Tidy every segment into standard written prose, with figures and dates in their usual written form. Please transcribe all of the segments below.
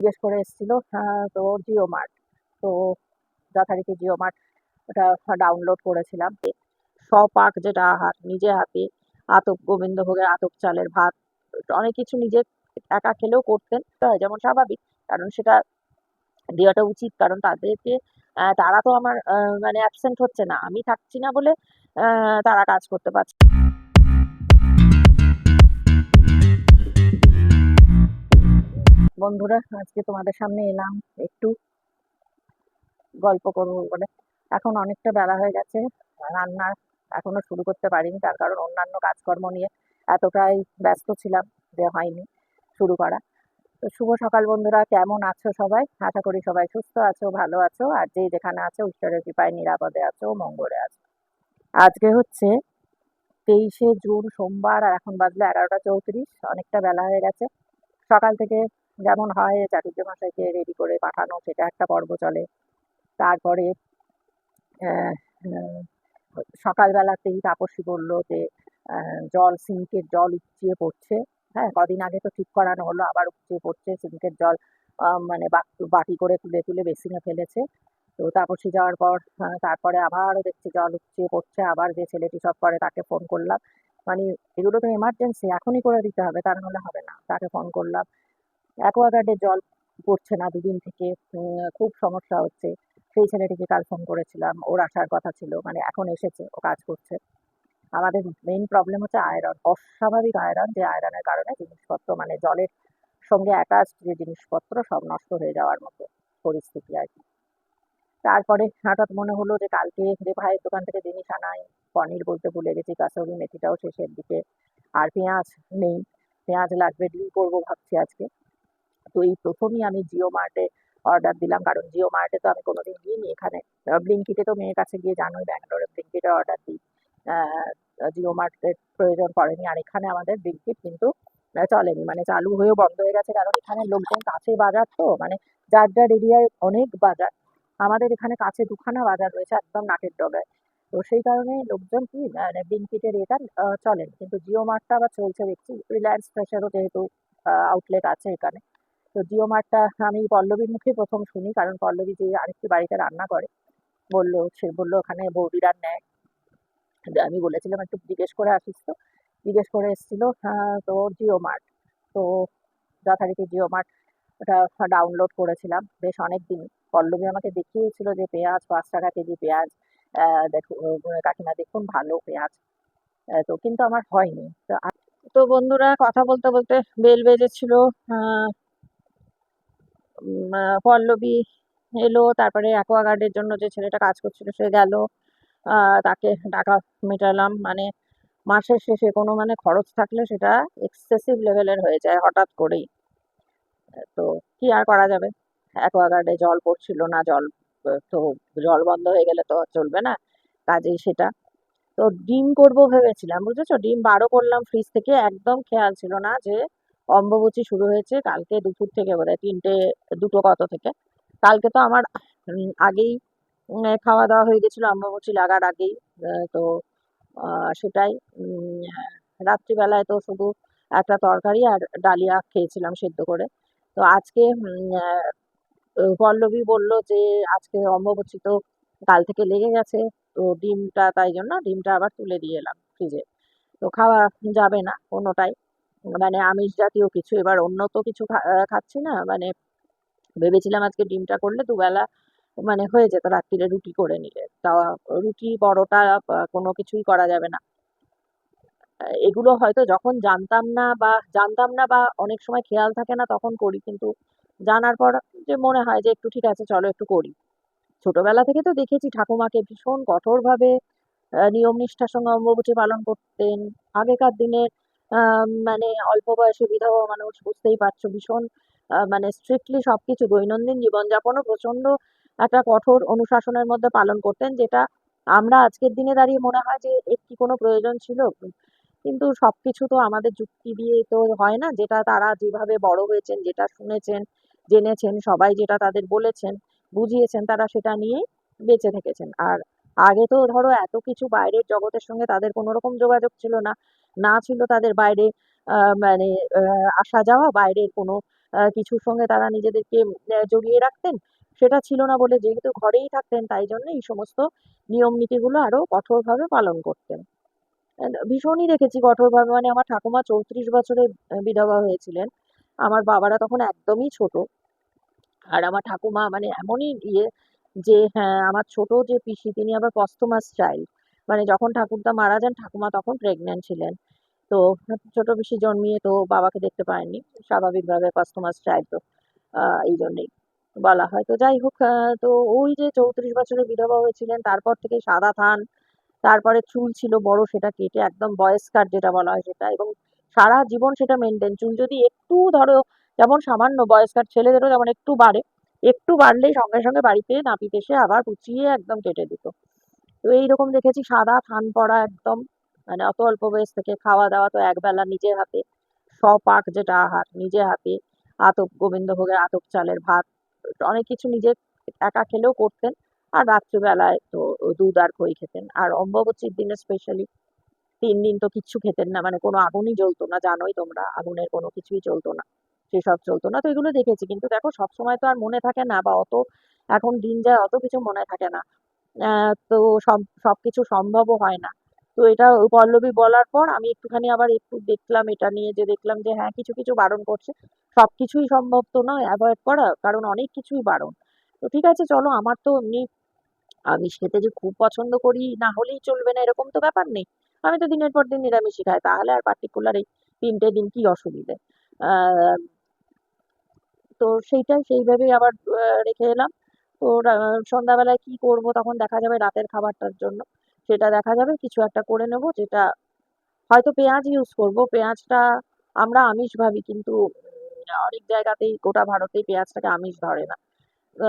জিজ্ঞেস করে এসেছিল তো জিও মার্ট। তো যথারীতি জিও মার্ট ওটা ডাউনলোড করেছিলাম। স্বপাক যেটা নিজে হাতে আতপ গোবিন্দভোগের আতপ চালের ভাত, অনেক কিছু নিজে একা খেলেও করতেন, যেমন স্বাভাবিক, কারণ সেটা দেওয়াটা উচিত, কারণ তাদেরকে তারা তো আমার মানে অ্যাবসেন্ট হচ্ছে না, আমি থাকছি না বলে তারা কাজ করতে পারছে। বন্ধুরা, আজকে তোমাদের সামনে এলাম একটু গল্প করবো বলে। এখন অনেকটা বেলা হয়ে গেছে, রান্না এখনো শুরু করতে পারিনি, তার কারণ অন্যান্য কাজকর্ম নিয়ে এতটাই ব্যস্ত ছিলাম যে হয়নি শুরু করা। তো শুভ সকাল বন্ধুরা, কেমন আছো সবাই? আশা করি সবাই সুস্থ আছো, ভালো আছো, আর যে যেখানে আছো ঈশ্বরের কৃপায় নিরাপদে আছো, মঙ্গলে আছো। আজকে হচ্ছে 23শে জুন, সোমবার, আর এখন বাজলে 11টা 34। অনেকটা বেলা হয়ে গেছে। সকাল থেকে যেমন হয় চাটুর্য মশাইকে রেডি করে পাঠানো, সেটা একটা পর্ব চলে। তারপরে আহ, আহ, সকালবেলাতেই তাপসী বলল যে জল, সিঙ্কের জল উপচিয়ে পড়ছে। হ্যাঁ, কদিন আগে তো ঠিক করানো হলো, আবার উপচিয়ে পড়ছে সিঙ্কের জল। মানে বাটি করে তুলে তুলে বেসিনে ফেলেছে। তো তাপসী যাওয়ার পর তারপরে আবারও দেখছি জল উপচিয়ে পড়ছে। আবার যে ছেলেটি সব করে তাকে ফোন করলাম, মানে এগুলো তো এমার্জেন্সি, এখনই করে দিতে হবে, তা নাহলে হবে না। তাকে ফোন করলাম। অ্যাকোয়াগার্ডে জল পড়ছে না দুদিন থেকে, খুব সমস্যা হচ্ছে। সেই ছেলেটিকে কাল ফোন করেছিলাম, ওর আসার কথা ছিল, মানে এখন এসেছে, ও কাজ করছে। আমাদের মেইন প্রবলেম হচ্ছে আয়রন, অস্বাভাবিক আয়রন, যে আয়রনের কারণে জিনিসপত্র, মানে জলের সঙ্গে অ্যাটাচড যে জিনিসপত্র সব নষ্ট হয়ে যাওয়ার মতো পরিস্থিতি আর কি। তারপরে হঠাৎ মনে হলো যে কালকে যে ভাইয়ের দোকান থেকে জিনিস আনাই, পনির বলতে ভুলে গেছি, কাসুরি মেথিটাও শেষের দিকে, আর পেঁয়াজ নেই। পেঁয়াজ লাগবে, ডিল করবো ভাবছি আজকে। তো এই প্রথমই আমি জিও মার্টে অর্ডার দিলাম, কারণ জিও মার্টে তো আমি কোনোদিন দিইনি। এখানে ব্লিঙ্কিটে তো মেয়ের কাছে গিয়ে জানোই, ব্যাঙ্গালোরে ব্লিঙ্কিটে অর্ডার দিই, জিও মার্টের প্রয়োজন পড়েনি। আর এখানে আমাদের ব্লিঙ্কিট কিন্তু চলেনি, মানে চালু হয়েও বন্ধ হয়ে গেছে, কারণ এখানে লোকজন কাছে বাজার, তো মানে যার যার এরিয়ায় অনেক বাজার। আমাদের এখানে কাছে দুখানা বাজার রয়েছে, একদম নাটের ডগায়। তো সেই কারণে লোকজন কি ব্লিঙ্কিটের এটা চলেন, কিন্তু জিও মার্টটা আবার চলছে দেখছি। রিলায়েন্স ফ্রেশেরও যেহেতু আউটলেট আছে এখানে। তো জিও মার্টটা আমি পল্লবীর মুখে প্রথম শুনি, কারণ পল্লবী যে আরেকটি বাড়িতে রান্না করে, সে বললো ওখানে বৌদিরা নেয়। আমি বলেছিলাম একটু জিজ্ঞেস করে আসিস, তো জিজ্ঞেস করে এসেছিল। তো জিও মার্ট, তো যথারীতি জিও মার্ট ওটা ডাউনলোড করেছিলাম বেশ অনেক দিন। পল্লবী আমাকে দেখিয়েছিল যে পেঁয়াজ 5 টাকা কেজি পেঁয়াজ, দেখুন কাকিমা, দেখুন ভালো পেঁয়াজ। তো কিন্তু আমার হয়নি। তো বন্ধুরা, কথা বলতে বলতে বেল বেজেছিল। আহ পল্লবী এলো, তারপরে অ্যাকোয়াগার্ডের জন্য যে ছেলেটা কাজ করছিল সে গেল। তাকে টাকা মেটালাম, মানে মাসের শেষে কোনো মানে খরচ থাকলে সেটা এক্সেসিভ লেভেলের হয়ে যায় হঠাৎ করেই। তো কি আর করা যাবে, অ্যাকোয়াগার্ডে জল পড়ছিল না, তো জল বন্ধ হয়ে গেলে তো চলবে না, কাজেই সেটা। তো ডিম করব ভেবেছিলাম, বুঝেছো, ডিম বারো করলাম ফ্রিজ থেকে, একদম খেয়াল ছিল না যে অম্বুবাচী শুরু হয়েছে কালকে দুপুর থেকে, বোধহয় 3টে, 2টো কত থেকে। কালকে তো আমার আগেই খাওয়া দাওয়া হয়ে গেছিল অম্বুবাচী লাগার আগেই। তো সেটাই রাত্রিবেলায় তো শুধু একটা তরকারি আর ডালিয়া খেয়েছিলাম সেদ্ধ করে। তো আজকে পল্লবী বলল যে আজকে অম্বুবাচী, তো কাল থেকে লেগে গেছে। তো ডিমটা, তাই জন্য ডিমটা আবার তুলে দিয়ে এলাম ফ্রিজে। তো খাওয়া যাবে না কোনোটাই, মানে আমিষ জাতীয় কিছু, এবার অন্য তো কিছু খাচ্ছি না, মানে ভেবেছিলাম আজকে ডিমটা করলে দুবেলা মানে হয়ে যেত, রাত্রিরে রুটি করে নিলে। তা রুটি পরোটা কোনো কিছুই করা যাবে না। এগুলো হয়তো যখন জানতাম না বা অনেক সময় খেয়াল থাকে না তখন করি, কিন্তু জানার পর যে মনে হয় যে একটু ঠিক আছে, চলো একটু করি। ছোটবেলা থেকে তো দেখেছি ঠাকুমাকে ভীষণ কঠোরভাবে নিয়ম নিষ্ঠার সঙ্গে অম্বুবাচী পালন করতেন। আগেকার দিনে মানে অল্প বয়সে বিধবা মানুষ, বুঝতেই পারছো, ভীষণ মানে স্ট্রিক্টলি সবকিছু, দৈনন্দিন জীবনযাপনও প্রচন্ড একটা কঠোর অনুশাসনের মধ্যে পালন করতেন, যেটা আমরা আজকের দিনে দাঁড়িয়ে মনে হয় যে এর কি কোনো প্রয়োজন ছিল। কিন্তু সবকিছু তো আমাদের যুক্তি দিয়ে তো হয় না, যেটা তারা যেভাবে বড় হয়েছেন, যেটা শুনেছেন, জেনেছেন, সবাই যেটা তাদের বলেছেন, বুঝিয়েছেন, তারা সেটা নিয়েই বেঁচে থেকেছেন। আর আগে তো ধরো এত কিছু বাইরের জগতের সঙ্গে তাদের কোনো রকম যোগাযোগ ছিল না, না ছিল তাদের বাইরে মানে আসা যাওয়া, বাইরের কোনো কিছুর সঙ্গে তারা নিজেদেরকে জড়িয়ে রাখতেন, সেটা ছিল না বলে যেহেতু ঘরেই থাকতেন তাই জন্য এই সমস্ত নিয়ম নীতিগুলো আরো কঠোরভাবে পালন করতেন। ভীষণই দেখেছি কঠোরভাবে, মানে আমার ঠাকুমা 34 বছরে বিধবা হয়েছিলেন। আমার বাবারা তখন একদমই ছোট। আর আমার ঠাকুমা মানে এমনই যে হ্যাঁ, আমার ছোট যে পিসি তিনি আবার পস্থমাস চাইল্ড, মানে যখন ঠাকুরদা মারা যান ঠাকুমা তখন প্রেগনেন্ট ছিলেন। তো ছোট পিসি জন্মিয়ে তো বাবাকে দেখতে পায়নি, স্বাভাবিকভাবে পস্থমাস চাইল্ড তো এই জন্যই বলা হয়। তো যাই হোক, তো ওই যে 34 বছরে বিধবা হয়েছিলেন তারপর থেকে সাদা থান, তারপরে চুল ছিল বড় সেটা কেটে একদম বয়েস কাট যেটা বলা হয় সেটা, এবং সারা জীবন সেটা মেনটেন। চুল যদি একটু ধরো যেমন সামান্য বয়েস কাট ছেলেদেরও যেমন একটু বাড়ে, একটু বাড়লেই সঙ্গে সঙ্গে বাড়িতে নাপিত এসে আবার কুচিয়ে একদম কেটে দিত। তো এইরকম দেখেছি সাদা থান পড়া একদম, মানে অত অল্প বয়স থেকে। খাওয়া দাওয়া তো একবেলা নিজের হাতে, স্বপাক যেটা আহার নিজে হাতে, আতপ গোবিন্দভোগের আতপ চালের ভাত, অনেক কিছু নিজে একা খেলেও করতেন। আর রাত্রিবেলায় তো দুধ আর খই খেতেন। আর অম্বুবাচীর দিনে স্পেশালি 3 দিন তো কিচ্ছু খেতেন না, মানে কোনো আগুনই জ্বলতো না, জানোই তোমরা আগুনের কোনো কিছুই চলতো না, সেসব চলতো না। তো এগুলো দেখেছি, কিন্তু দেখো সবসময় তো আর মনে থাকে না, বা অত এখন দিন যায় অত কিছু মনে থাকে না। তো সবকিছু সম্ভবও হয় না। তো এটা পল্লবী বলার পর আমি একটুখানি আবার একটু দেখলাম এটা নিয়ে, যে দেখলাম যে হ্যাঁ কিছু কিছু বারণ করছে। সবকিছুই সম্ভব তো নয় অ্যাভয়েড করা, কারণ অনেক কিছুই বারণ। তো ঠিক আছে চলো, আমার তো এমনি আমিষ খেতে যে খুব পছন্দ করি না হলেই চলবে না এরকম তো ব্যাপার নেই। আমি তো দিনের পর দিন নিরামিষই খাই, তাহলে আর পার্টিকুলার এই 3টে দিন কি অসুবিধে। আহ তো সেইটাই সেইভাবেই আবার রেখে এলাম। তো সন্ধ্যাবেলায় কি করব তখন দেখা যাবে রাতের খাবারটার জন্য, সেটা দেখা যাবে কিছু একটা করে নেব, যেটা হয়তো পেঁয়াজ ইউজ করব। পেঁয়াজটা আমরা আমিষ ভাবি, কিন্তু অনেক জায়গাতেই গোটা ভারতেই পেঁয়াজটাকে আমিষ ধরে না।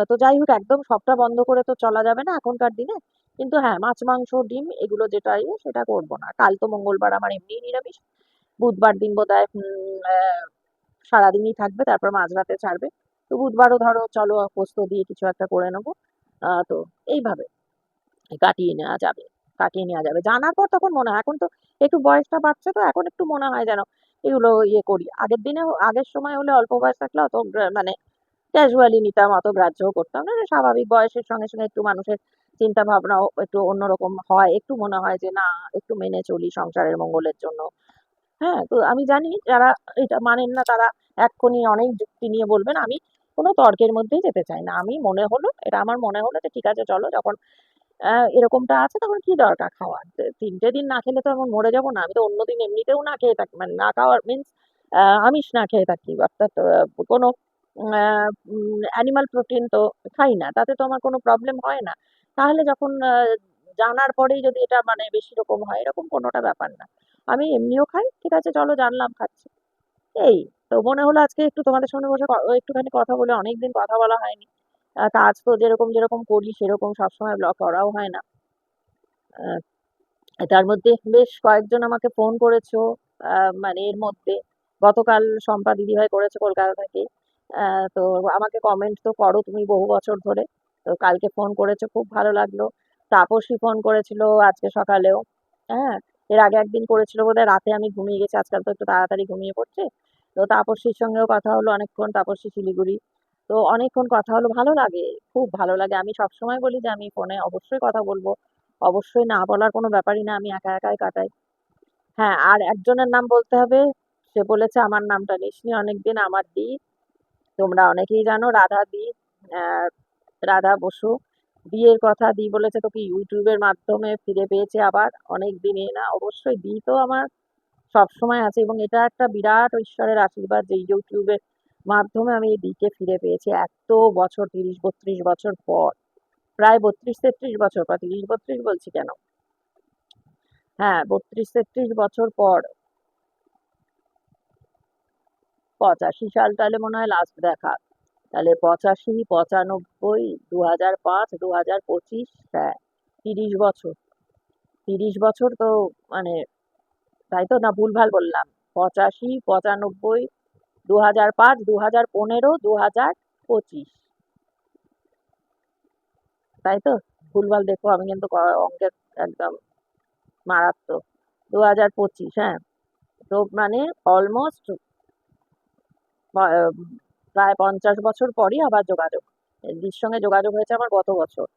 তো যাই হোক, একদম সবটা বন্ধ করে তো চলা যাবে না এখনকার দিনে। কিন্তু হ্যাঁ, মাছ মাংস ডিম এগুলো যেটা সেটা করব না। কাল তো মঙ্গলবার আমার এমনিই নিরামিষ। বুধবার দিন বোধহয় সারাদিনই থাকবে, তারপর মাঝরাতে ছাড়বে। তো বুধবারও ধরো চলো পোস্ত দিয়ে কিছু একটা করে নেবো। তো এইভাবে কাটিয়ে নেওয়া যাবে, কাটিয়ে নেওয়া যাবে। জানার পর তখন মনে হয়, এখন তো একটু বয়সটা বাড়ছে তো এখন একটু মনে হয় যেন এগুলো করি। আগের দিনে আগের সময় হলে অল্প বয়স থাকলে অত মানে ক্যাজুয়ালি নিতাম, অত গ্রাহ্যও করতাম না। স্বাভাবিক বয়সের সঙ্গে সঙ্গে একটু মানুষের চিন্তা ভাবনাও একটু অন্যরকম হয়, একটু মনে হয় যে না একটু মেনে চলি সংসারের মঙ্গলের জন্য। হ্যাঁ, তো আমি জানি যারা এটা মানেন না তারা এক্ষুনি অনেক যুক্তি নিয়ে বলবেন। আমি কোনো তর্কের মধ্যেই যেতে চাই না। আমি মনে হলো, এটা আমার মনে হলো যে ঠিক আছে চলো, যখন এরকমটা আছে তখন কি দরকার খাওয়ার? 3টে দিন না খেলে তো এখন মরে যাবো না। আমি তো অন্যদিন এমনিতেও না খেয়ে থাকি, মানে না খাওয়ার মিন্স আমিষ না খেয়ে থাকি, অর্থাৎ কোনো অ্যানিমাল প্রোটিন তো খাই না, তাতে তো আমার কোনো প্রবলেম হয় না। তাহলে যখন জানার পরেই যদি এটা মানে বেশি রকম হয়, এরকম কোনোটা ব্যাপার না। আমি এমনিও খাই, ঠিক আছে চলো জানলাম খাচ্ছি। এই তো মনে হলো আজকে একটু তোমাদের সঙ্গে বসে একটুখানি কথা বলে, অনেকদিন কথা বলা হয়নি। কাজ তো যেরকম যেরকম করি সেরকম সবসময় ব্লগ করাও হয় না। আহ, তার মধ্যে বেশ কয়েকজন আমাকে ফোন করেছো, মানে এর মধ্যে গতকাল শম্পা দিদিভাই করেছে কলকাতা থেকে। তো আমাকে কমেন্ট তো করো তুমি বহু বছর ধরে। তো কালকে ফোন করেছো, খুব ভালো লাগলো। তাপসী ফোন করেছিল আজকে সকালেও। হ্যাঁ, এর আগে একদিন করেছিল বোধহয় রাতে, আমি ঘুমিয়ে গেছি, আজকাল তো একটু তাড়াতাড়ি ঘুমিয়ে পড়ছে। তো তাপসীর সঙ্গেও কথা হলো অনেকক্ষণ, তাপসী শিলিগুড়ি। তো অনেকক্ষণ কথা হলো, ভালো লাগে, খুব ভালো লাগে। আমি সবসময় বলি যে আমি ফোনে অবশ্যই কথা বলবো, অবশ্যই না বলার কোনো ব্যাপারই না, আমি একা একাই কাটাই। হ্যাঁ, আর একজনের নাম বলতে হবে, সে বলেছে আমার নামটা নিসনি অনেকদিন, আমার দি, তোমরা অনেকেই জানো রাধা দি, আহ, রাধা বসু। বিয়ের কথা দি বলেছে তোকে ইউটিউবের মাধ্যমে ফিরে পেয়েছে আবার অনেক দিনে। না অবশ্যই দি তো আমার সব সময় আছে, এবং এটা একটা বিরাট ঈশ্বরের আশীর্বাদ যে ইউটিউবের মাধ্যমে আমি এই দিকে ফিরে পেয়েছি এত বছর, 30-32 বছর পর। প্রায় 32-33 বছর পর, 30-32 বলছি কেন, হ্যাঁ 32-33 বছর পর। 85 সাল তাহলে মনে হয় লাস্ট দেখা। তাহলে 85, 95, 2005, 2025, হ্যাঁ 30 বছর। 30 বছর তো মানে, তাই তো না ভুলভাল বললাম? 85, 95, 2005, 2015, 2025, তাই তো? ভুলভাল দেখো, আমি কিন্তু অঙ্কের একদম মারাত্মক। 2025, হ্যাঁ। তো মানে অলমোস্ট প্রায় 50 বছর পরই আবার যোগাযোগ। দিদির সঙ্গে যোগাযোগ হয়েছে আমার গত বছর।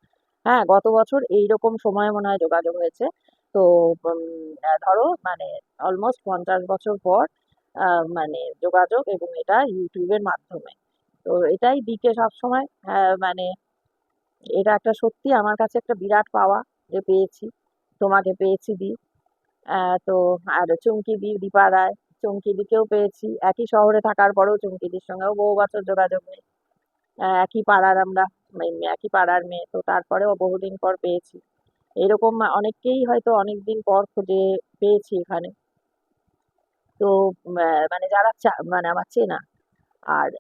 হ্যাঁ, গত বছর এইরকম সময়ে মনে হয় যোগাযোগ হয়েছে। তো ধরো মানে অলমোস্ট 50 বছর পর মানে যোগাযোগ, এবং এটা ইউটিউবের মাধ্যমে। তো এটাই দিকে সবসময় মানে এটা একটা সত্যি আমার কাছে একটা বিরাট পাওয়া যে পেয়েছি, তোমাকে পেয়েছি দি। তো আর চুমকি দি, দীপা রায়, চুমকি দিকেও পেয়েছি। একই শহরে থাকার পরেও চুমকিদির সঙ্গেও বহু বছর যোগাযোগ নেই। একই পাড়ার আমরা, একই পাড়ার মেয়ে, তো তারপরেও বহুদিন পর পেয়েছি। এরকম অনেককেই হয়তো অনেকদিন পর খুঁজে পেয়েছি এখানে। তো মানে যারা মানে আমার চেনা, আর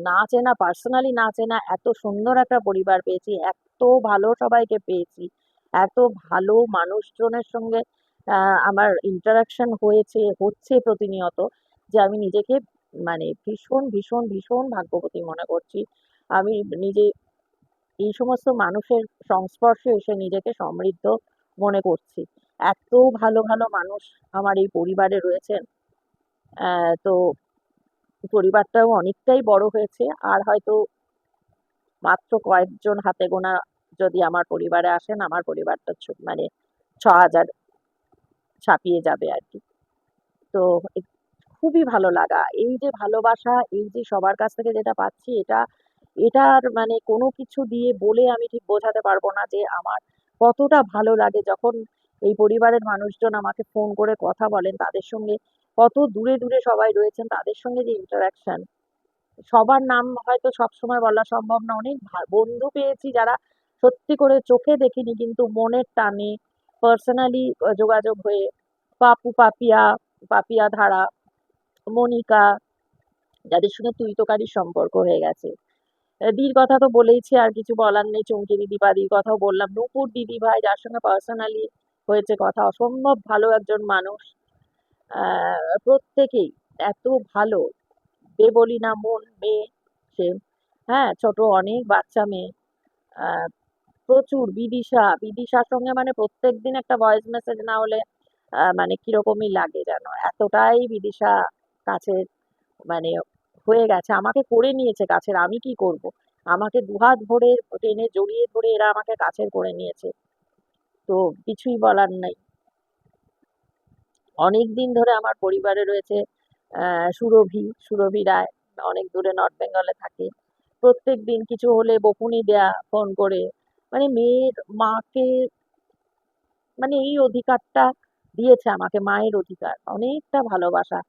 না চেনা, পার্সোনালি না চেনা, এত সুন্দর একটা পরিবার পেয়েছি, এত ভালো সবাইকে পেয়েছি, এত ভালো মানুষজনের সঙ্গে আমার ইন্টারাকশন হয়েছে, হচ্ছে প্রতিনিয়ত, যে আমি নিজেকে মানে ভীষণ ভীষণ ভীষণ ভাগ্যবতী মনে করছি। আমি নিজে এই সমস্ত মানুষের সংস্পর্শে এসে নিজেকে সমৃদ্ধ মনে করছি। এত ভালো ভালো মানুষ আমার এই পরিবারে রয়েছেন। তো পরিবারটাও অনেকটাই বড় হয়েছে, আর হয়তো মাত্র কয়েকজন হাতে গোনা যদি আমার পরিবারে আসেন, আমার পরিবারটা মানে 6,000 ছাপিয়ে যাবে আর কি। তো খুবই ভালো লাগা, এই যে ভালোবাসা, এই যে সবার কাছ থেকে যেটা পাচ্ছি, এটার মানে কোনো কিছু দিয়ে বলে আমি ঠিক বোঝাতে পারবো না যে আমার কতটা ভালো লাগে যখন এই পরিবারের মানুষজন আমাকে ফোন করে কথা বলেন, তাদের সঙ্গে কত দূরে দূরে সবাই রয়েছেন, তাদের সঙ্গে যে ইন্টারাকশন। সবার নাম হয়তো সবসময় বলা সম্ভব না, অনেক বন্ধু পেয়েছি যারা সত্যি করে চোখে দেখিনি কিন্তু মনের টানে পার্সোনালি যোগাযোগ হয়ে, পাপু, পাপিয়া, পাপিয়া ধারা, মনিকা, যাদের সঙ্গে তুই তোকারির সম্পর্ক হয়ে গেছে। দির কথা তো বলেইছি, আর কিছু বলার নেই। চুমকি দিদি, দিদির কথাও বললাম। নূপুর দিদি ভাই, যার সঙ্গে পার্সোনালি হয়েছে কথা, অসম্ভব ভালো একজন মানুষ। প্রত্যেকেই এত ভালো, দেবলীনা মন মেয়ে সে, হ্যাঁ, ছোট অনেক বাচ্চা মেয়ে। আহ, প্রচুর বিদিশা, বিদিশার সঙ্গে মানে প্রত্যেকদিন একটা ভয়েস মেসেজ না হলে মানে কিরকমই লাগে যেন, এতটাই বিদিশা কাছে মানে হয়ে গেছে, আমাকে করে নিয়েছে কাছের। আমি কি করব, আমাকে দুহাত ভরে টেনে জড়িয়ে ধরে এরা আমাকে কাছের করে নিয়েছে। তো কিছুই বলার নাই। অনেক দিন ধরে আমার পরিবারে রয়েছে সুরভি, সুরভি রায়, অনেক দূরে নর্থ বেঙ্গলে থাকে। প্রত্যেক দিন কিছু হলে বকুনি দেয়া ফোন করে, মানে মেয়ের মাকে, মানে এই অধিকারটা দিয়েছে আমাকে, মায়ের অধিকার, অনেকটা ভালোবাসা।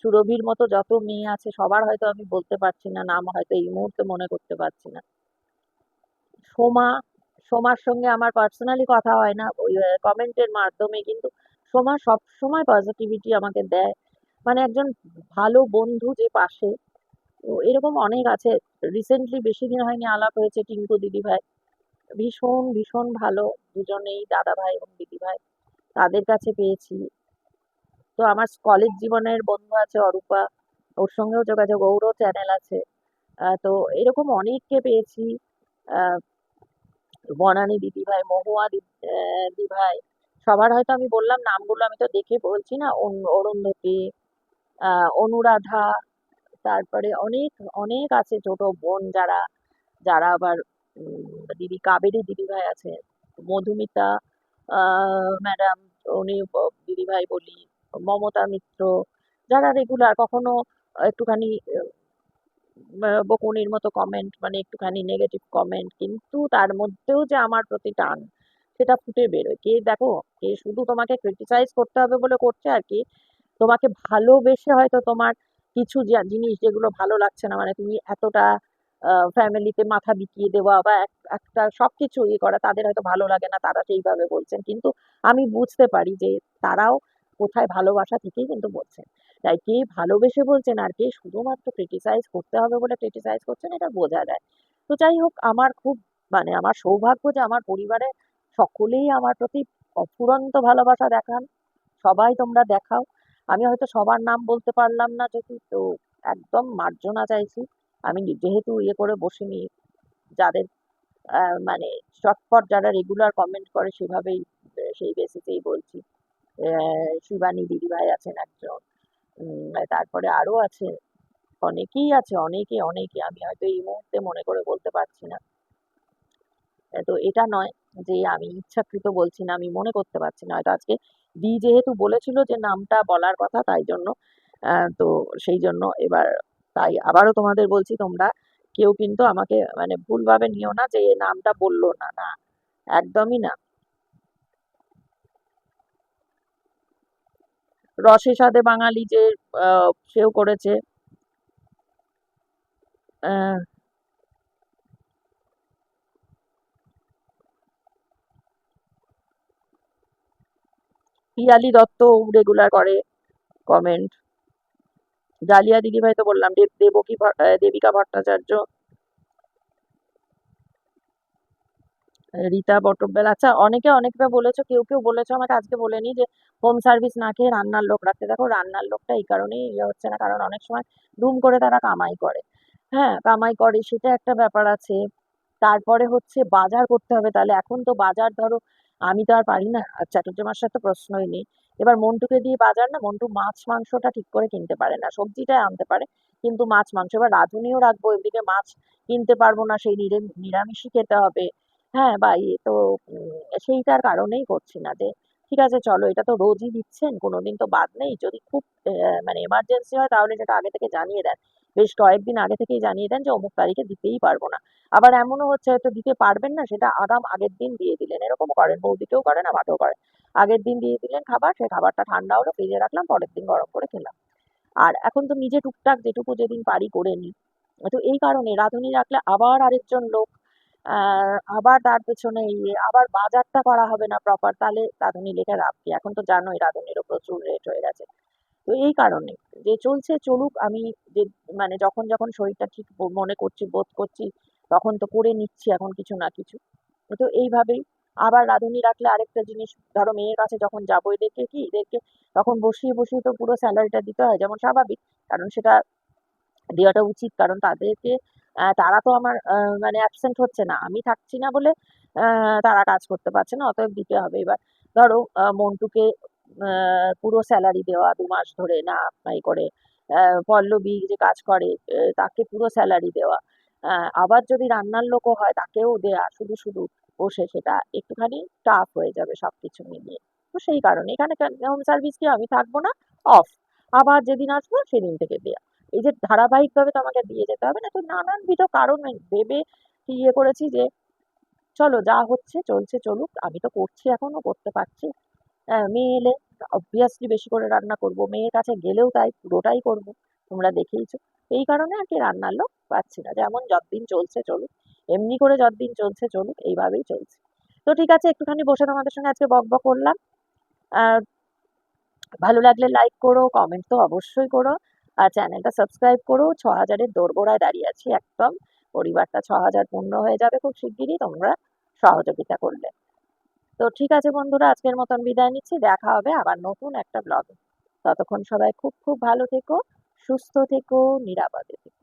সুরভির মতো যত মেয়ে আছে সবার হয়তো আমি বলতে পারছি না, নাম হয়তো এই মুহূর্তে মনে করতে পারছি না। সোমা, সোমার সঙ্গে আমার পার্সোনালি কথা হয় না, ওই কমেন্টের মাধ্যমে, কিন্তু সোমা সব সময় পজিটিভিটি আমাকে দেয়, মানে একজন ভালো বন্ধু যে পাশে। তো এরকম অনেক আছে। রিসেন্টলি বেশি দিন হয়নি আলাপ হয়েছে টিঙ্কু দিদি ভাই, ভীষণ ভীষণ ভালো দুজনেই, দাদা ভাই এবং দিদি ভাই, তাদের কাছে পেয়েছি। তো আমার কলেজ জীবনের বন্ধু আছে অরূপা, ওর সঙ্গেও যোগাযোগ, ওরও চ্যানেল আছে। তো এরকম অনেককে পেয়েছি। আহ, বনানী দিদিভাই, মহুয়া দিদিভাই, সবার হয়তো আমি বললাম নামগুলো, আমি তো দেখে বলছি না, অরুন্ধতী, অনুরাধা, তারপরে অনেক অনেক আছে ছোট বোন যারা, যারা আবার দিদি কাবেরী দিদিভাই আছে, মধুমিতা ম্যাডাম, উনি দিদিভাই বলি, মমতা মিত্র, যারা রেগুলার, কখনো একটুখানি বকুনির মতো কমেন্ট, মানে একটুখানি নেগেটিভ কমেন্ট, কিন্তু তার মধ্যেও যে আমার প্রতি টান, সেটা ফুটে বেরোয়। কে দেখো, কে শুধু তোমাকে ক্রিটিসাইজ করতে হবে বলে করছে, আর কি তোমাকে ভালোবেসে হয়তো তোমার কিছু জিনিস যেগুলো ভালো লাগছে না, মানে তুমি এতটা ফ্যামিলিতে মাথা বিকিয়ে দেওয়া বা একটা সবকিছু ইয়ে করা, তাদের হয়তো ভালো লাগে না, তারা সেইভাবে বলছেন, কিন্তু আমি বুঝতে পারি যে তারাও কোথায় ভালোবাসা থেকেই কিন্তু বলছেন। তাই কে ভালোবেসে বলছেন আর কে শুধুমাত্র ক্রিটিসাইজ করতে হবে বলে ক্রিটিসাইজ করছেন, এটা বোঝা যায়। তো যাই হোক, আমার খুব মানে আমার সৌভাগ্য যে আমার পরিবারে সকলেই আমার প্রতি অফুরন্ত ভালোবাসা দেখান। সবাই তোমরা দেখাও। আমি হয়তো সবার নাম বলতে পারলাম না যদি, তো একদম মার্জনা চাইছি। আমি যেহেতু ইয়ে করে বসিনি, যাদের মানে চটপট যারা রেগুলার কমেন্ট করে সেভাবেই, সেই বেসিসেই বলছি। শিবানী দিদিভাই আছেন একজন, তারপরে আরো আছে, অনেকেই আছে, অনেকে অনেকে, আমি হয়তো এই মুহূর্তে মনে করে বলতে পারছি না। তো এটা নয় যে আমি ইচ্ছাকৃত বলছি না, আমি মনে করতে পারছি না, হয়তো আজকে দি যেহেতু বলেছিল যে নামটা বলার কথা তাই জন্য, তো সেই জন্য এবার, তাই আবারও তোমাদের বলছি, তোমরা কেউ কিন্তু আমাকে মানে ভুলভাবে নিও না যে এ নামটা বললো না, না, একদমই না। রসে সাধে বাঙালি যে সেও করেছে, আহ, পিয়ালি দত্ত রেগুলার করে কমেন্ট। ডালিয়া দিদিভাই তো বললাম, দেবিকা ভট্টাচার্য, রীতা বটব্যাল, আচ্ছা অনেকে অনেকটা বলেছো, কেউ কেউ বলেছো আমাকে, আজকে বলেনি যে হোম সার্ভিস না খেয়ে রান্নার লোক রাখতে। দেখো রান্নার লোকটা এই কারণেই ইয়ে হচ্ছে না, কারণ অনেক সময় ধুম করে তারা কামাই করে, হ্যাঁ কামাই করে, সেটা একটা ব্যাপার আছে। তারপরে হচ্ছে বাজার করতে হবে, তাহলে এখন তো বাজার ধরো আমি তো আর পারি না, আর চাটুর্য মাসের তো প্রশ্নই নেই। এবার মন্টুকে দিয়ে বাজার, না মন্টু মাছ মাংসটা ঠিক করে কিনতে পারে না, সবজিটা আনতে পারে কিন্তু মাছ মাংস, এবার রাঁধুনিও রাখবো, এদিকে মাছ কিনতে পারবো না, সেই নিরামিষই খেতে হবে। হ্যাঁ বা ইয়ে তো, সেইটার কারণেই করছি না যে ঠিক আছে চলো, এটা তো রোজই দিচ্ছেন, কোনোদিন তো বাদ নেই, যদি খুব মানে এমার্জেন্সি হয় তাহলে সেটা আগে থেকে জানিয়ে দেন, বেশ কয়েকদিন আগে থেকেই জানিয়ে দেন যে অমুক তারিখে দিতেই পারবো না। আবার এমনও হচ্ছে হয়তো দিতে পারবেন না, সেটা আগাম আগের দিন দিয়ে দিলেন, এরকম করেন, বৌদিকেও করেন আমাকেও করেন। আগের দিন দিয়ে দিলেন খাবার, সেই খাবারটা ঠান্ডা হলো, ফ্রিজে রাখলাম, পরের দিন গরম করে খেলাম। আর এখন তো নিজে টুকটাক যেটুকু যেদিন পারি করে নিই। তো এই কারণে রাঁধুনি রাখলে আবার আরেকজন লোক, আবার তার পেছনে ইয়ে, আবার বাজারটা করা হবে না প্রপার, তাহলে রাঁধুনি লেখা লাভ কি? এখন তো জানোই রাঁধুনিরও প্রচুর রেট হয়ে গেছে। তো এই কারণে যে চলছে চলুক, আমি যে মানে যখন যখন শরীরটা ঠিক মনে করছি, বোধ করছি, তখন তো করে নিচ্ছি এখন কিছু না কিছু। তো এইভাবেই। আবার রাঁধুনি রাখলে আরেকটা জিনিস, ধরো মেয়ের কাছে যখন যাবো, এদেরকে কি, এদেরকে তখন বসিয়ে বসিয়ে তো পুরো স্যালারিটা দিতে হয়, যেমন স্বাভাবিক, কারণ সেটা দেওয়াটা উচিত, কারণ তাদেরকে তারা তো আমার মানে অ্যাবসেন্ট হচ্ছে না, আমি থাকছি না বলে তারা কাজ করতে পারছে না, অতএব দিতে হবে। এবার ধরো মন্টুকে পুরো স্যালারি দেওয়া 2 মাস ধরে না এই করে, পল্লবী যে কাজ করে তাকে পুরো স্যালারি দেওয়া, আবার যদি রান্নার লোকও হয় তাকেও দেয়া, শুধু শুধু বসে, সেটা একটুখানি টাফ হয়ে যাবে সবকিছু মিলিয়ে। তো সেই কারণে এখানে হোম সার্ভিস কি আমি থাকবো না, অফ, আবার যেদিন আসবো সেদিন থেকে দেয়া, এই যে ধারাবাহিকভাবে তো আমাকে দিয়ে যেতে হবে না, তো নানানবিধ কারণ ভেবে কি ইয়ে করেছি যে চলো যা হচ্ছে চলছে চলুক, আমি তো করছি, এখনো করতে পারছি। মেয়ে এলে অবভিয়াসলি বেশি করে রান্না করব, মেয়ের কাছে গেলেও তাই পুরোটাই করব, তোমরা দেখেইছো। এই কারণে আর কি রান্নার লোক পাচ্ছি না, যেমন যতদিন চলছে চলুক, এমনি করে যতদিন চলছে চলুক, এইভাবেই চলছে। তো ঠিক আছে, একটুখানি বসে তোমাদের সঙ্গে আজকে বক বক করলাম। আহ ভালো লাগলে লাইক করো, কমেন্ট তো অবশ্যই করো, আর চ্যানেলটা সাবস্ক্রাইব করো। 6,000-এর দোরগোড়ায় দাঁড়িয়ে আছি একদম, পরিবারটা 6,000 পূর্ণ হয়ে যাবে খুব শিগগিরই, তোমরা সহযোগিতা করলে। তো ঠিক আছে বন্ধুরা, আজকের মতন বিদায় নিচ্ছি, দেখা হবে আবার নতুন একটা ব্লগে। ততক্ষণ সবাই খুব খুব ভালো থেকো, সুস্থ থেকো, নিরাপদে থেকো।